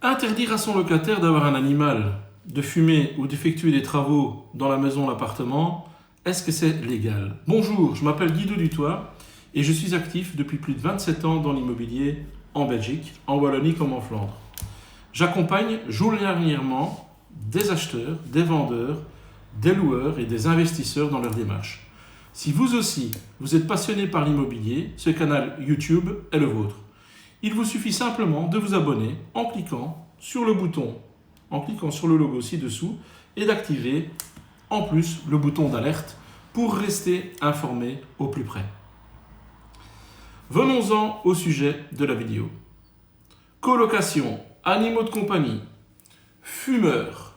Interdire à son locataire d'avoir un animal, de fumer ou d'effectuer des travaux dans la maison ou l'appartement, est-ce que c'est légal? Bonjour, je m'appelle Guido Dutoit et je suis actif depuis plus de 27 ans dans l'immobilier en Belgique, en Wallonie comme en Flandre. J'accompagne journalièrement des acheteurs, des vendeurs, des loueurs et des investisseurs dans leur démarche. Si vous aussi, vous êtes passionné par l'immobilier, ce canal YouTube est le vôtre. Il vous suffit simplement de vous abonner en cliquant sur le logo ci-dessous et d'activer en plus le bouton d'alerte pour rester informé au plus près. Venons-en au sujet de la vidéo. Colocation, animaux de compagnie, fumeurs,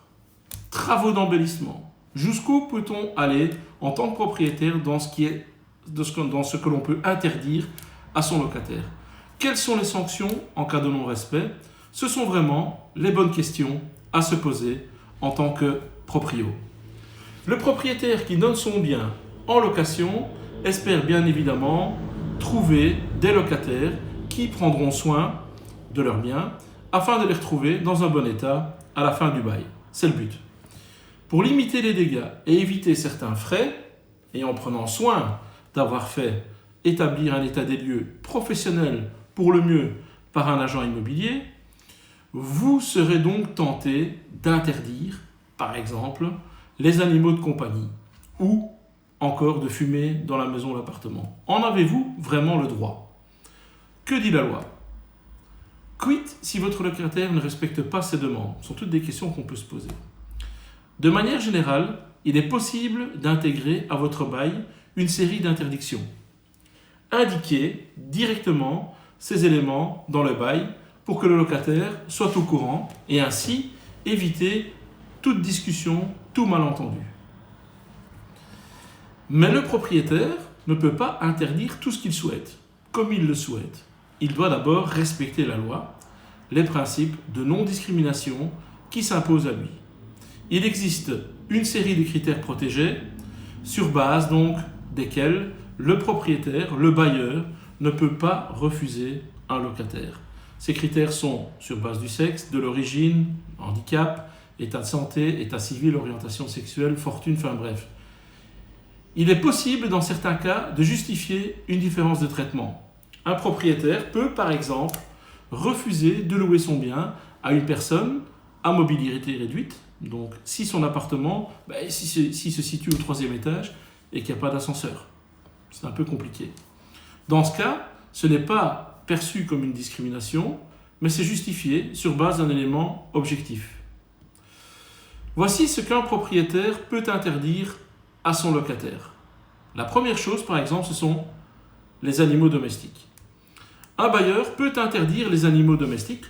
travaux d'embellissement. Jusqu'où peut-on aller en tant que propriétaire dans ce que l'on peut interdire à son locataire? Quelles sont les sanctions en cas de non-respect? Ce sont vraiment les bonnes questions à se poser en tant que proprio. Le propriétaire qui donne son bien en location espère bien évidemment trouver des locataires qui prendront soin de leurs biens afin de les retrouver dans un bon état à la fin du bail. C'est le but. Pour limiter les dégâts et éviter certains frais, et en prenant soin d'avoir fait établir un état des lieux professionnel pour le mieux par un agent immobilier, vous serez donc tenté d'interdire, par exemple, les animaux de compagnie ou encore de fumer dans la maison ou l'appartement. En avez-vous vraiment le droit? Que dit la loi? Quid si votre locataire ne respecte pas ses demandes? Ce sont toutes des questions qu'on peut se poser. De manière générale, il est possible d'intégrer à votre bail une série d'interdictions. Indiquez directement ces éléments dans le bail pour que le locataire soit au courant et ainsi éviter toute discussion, tout malentendu. Mais le propriétaire ne peut pas interdire tout ce qu'il souhaite, comme il le souhaite. Il doit d'abord respecter la loi, les principes de non-discrimination qui s'imposent à lui. Il existe une série de critères protégés sur base donc desquels le propriétaire, le bailleur, ne peut pas refuser un locataire. Ces critères sont sur base du sexe, de l'origine, handicap, état de santé, état civil, orientation sexuelle, fortune, enfin bref. Il est possible dans certains cas de justifier une différence de traitement. Un propriétaire peut par exemple refuser de louer son bien à une personne à mobilité réduite, donc si son appartement s'il se situe au 3e étage et qu'il n'y a pas d'ascenseur. C'est un peu compliqué. Dans ce cas, ce n'est pas perçu comme une discrimination, mais c'est justifié sur base d'un élément objectif. Voici ce qu'un propriétaire peut interdire à son locataire. La première chose, par exemple, ce sont les animaux domestiques. Un bailleur peut interdire les animaux domestiques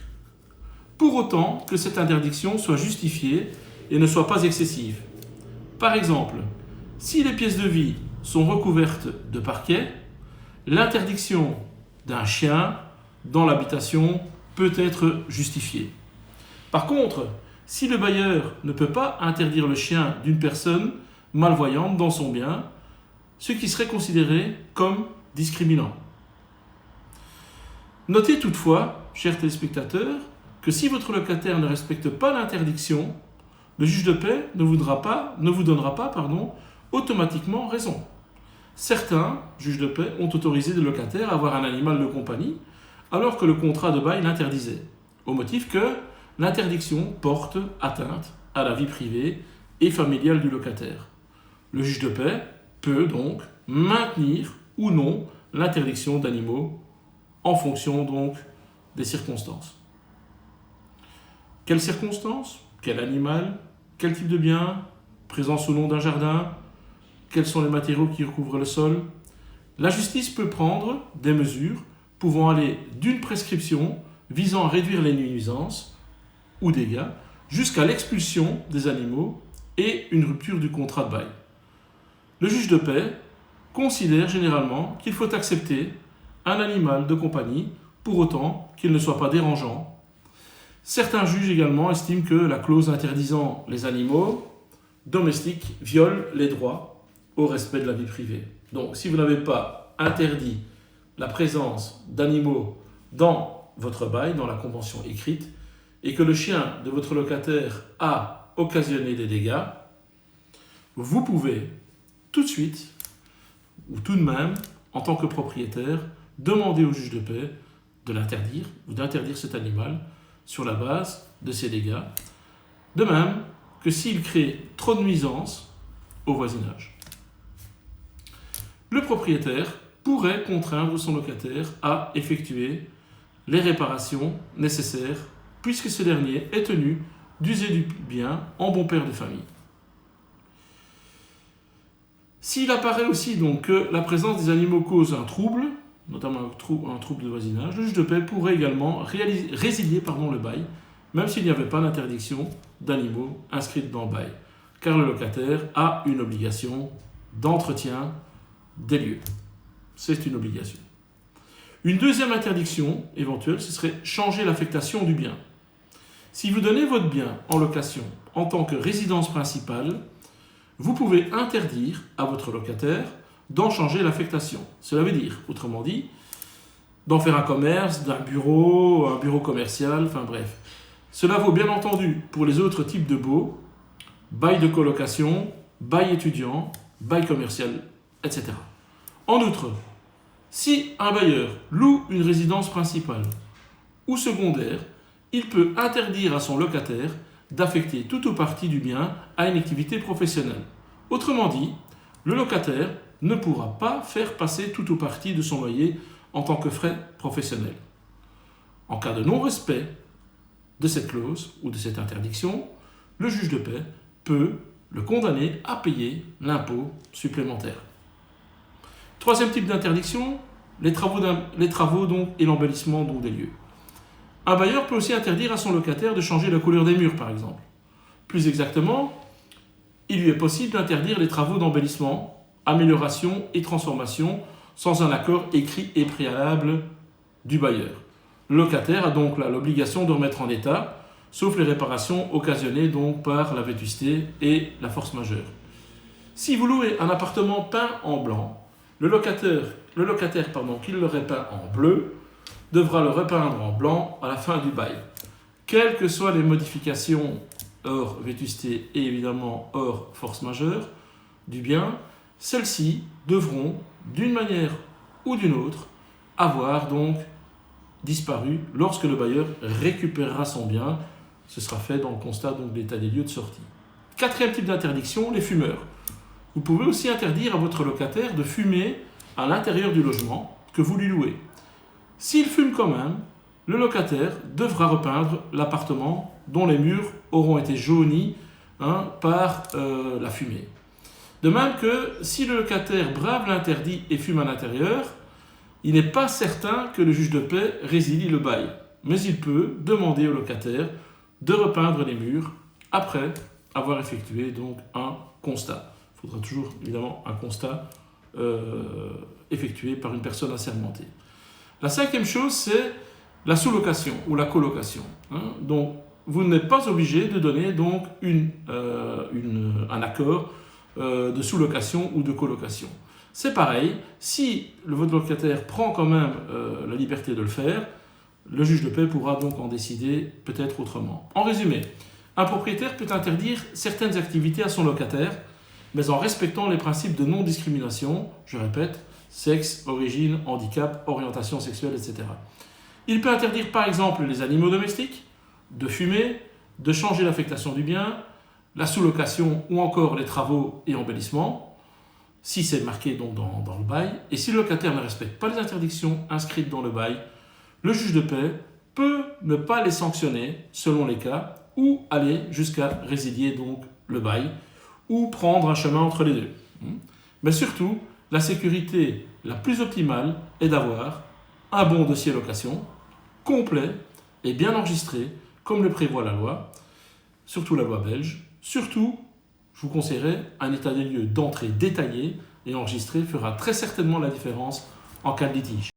pour autant que cette interdiction soit justifiée et ne soit pas excessive. Par exemple, si les pièces de vie sont recouvertes de parquet, l'interdiction d'un chien dans l'habitation peut être justifiée. Par contre, si le bailleur ne peut pas interdire le chien d'une personne malvoyante dans son bien, ce qui serait considéré comme discriminant. Notez toutefois, chers téléspectateurs, que si votre locataire ne respecte pas l'interdiction, le juge de paix ne vous donnera pas automatiquement raison. Certains juges de paix ont autorisé des locataires à avoir un animal de compagnie alors que le contrat de bail l'interdisait, au motif que l'interdiction porte atteinte à la vie privée et familiale du locataire. Le juge de paix peut donc maintenir ou non l'interdiction d'animaux en fonction donc des circonstances. Quelles circonstances? Quel animal? Quel type de bien? Présence ou non d'un jardin? Quels sont les matériaux qui recouvrent le sol? La justice peut prendre des mesures pouvant aller d'une prescription visant à réduire les nuisances ou dégâts jusqu'à l'expulsion des animaux et une rupture du contrat de bail. Le juge de paix considère généralement qu'il faut accepter un animal de compagnie pour autant qu'il ne soit pas dérangeant. Certains juges également estiment que la clause interdisant les animaux domestiques viole les droits au respect de la vie privée. Donc, si vous n'avez pas interdit la présence d'animaux dans votre bail, dans la convention écrite, et que le chien de votre locataire a occasionné des dégâts, vous pouvez tout de suite, ou tout de même, en tant que propriétaire, demander au juge de paix de l'interdire, ou d'interdire cet animal sur la base de ces dégâts, de même que s'il crée trop de nuisances au voisinage. Le propriétaire pourrait contraindre son locataire à effectuer les réparations nécessaires puisque ce dernier est tenu d'user du bien en bon père de famille. S'il apparaît aussi donc que la présence des animaux cause un trouble, notamment un trouble de voisinage, le juge de paix pourrait également résilier le bail, même s'il n'y avait pas d'interdiction d'animaux inscrite dans le bail, car le locataire a une obligation d'entretien des lieux. C'est une obligation. Une deuxième interdiction éventuelle, ce serait changer l'affectation du bien. Si vous donnez votre bien en location en tant que résidence principale, vous pouvez interdire à votre locataire d'en changer l'affectation. Cela veut dire, autrement dit, d'en faire un commerce, un bureau commercial, enfin bref. Cela vaut bien entendu pour les autres types de baux, bail de colocation, bail étudiant, bail commercial, etc. En outre, si un bailleur loue une résidence principale ou secondaire, il peut interdire à son locataire d'affecter tout ou partie du bien à une activité professionnelle. Autrement dit, le locataire ne pourra pas faire passer tout ou partie de son loyer en tant que frais professionnels. En cas de non-respect de cette clause ou de cette interdiction, le juge de paix peut le condamner à payer l'impôt supplémentaire. Troisième type d'interdiction, les travaux donc, et l'embellissement donc, des lieux. Un bailleur peut aussi interdire à son locataire de changer la couleur des murs, par exemple. Plus exactement, il lui est possible d'interdire les travaux d'embellissement, amélioration et transformation sans un accord écrit et préalable du bailleur. Le locataire a donc l'obligation de remettre en état, sauf les réparations occasionnées donc par la vétusté et la force majeure. Si vous louez un appartement peint en blanc, le locataire qui l'aurait peint en bleu devra le repeindre en blanc à la fin du bail. Quelles que soient les modifications hors vétusté et évidemment hors force majeure du bien, celles-ci devront, d'une manière ou d'une autre, avoir donc disparu lorsque le bailleur récupérera son bien. Ce sera fait dans le constat donc, de l'état des lieux de sortie. Quatrième type d'interdiction, les fumeurs. Vous pouvez aussi interdire à votre locataire de fumer à l'intérieur du logement que vous lui louez. S'il fume quand même, le locataire devra repeindre l'appartement dont les murs auront été jaunis par la fumée. De même que si le locataire brave l'interdit et fume à l'intérieur, il n'est pas certain que le juge de paix résilie le bail, mais il peut demander au locataire de repeindre les murs après avoir effectué donc un constat. Il faudra toujours évidemment un constat effectué par une personne assermentée. La cinquième chose, c'est la sous-location ou la colocation. Donc, vous n'êtes pas obligé de donner donc un accord de sous-location ou de colocation. C'est pareil, si votre locataire prend quand même la liberté de le faire, le juge de paix pourra donc en décider peut-être autrement. En résumé, un propriétaire peut interdire certaines activités à son locataire, mais en respectant les principes de non-discrimination, je répète, sexe, origine, handicap, orientation sexuelle, etc. Il peut interdire par exemple les animaux domestiques, de fumer, de changer l'affectation du bien, la sous-location ou encore les travaux et embellissements, si c'est marqué donc dans le bail. Et si le locataire ne respecte pas les interdictions inscrites dans le bail, le juge de paix peut ne pas les sanctionner selon les cas ou aller jusqu'à résilier donc le bail ou prendre un chemin entre les deux. Mais surtout, la sécurité la plus optimale est d'avoir un bon dossier location, complet et bien enregistré, comme le prévoit la loi, surtout la loi belge. Surtout, je vous conseillerais un état des lieux d'entrée détaillé et enregistré fera très certainement la différence en cas de litige.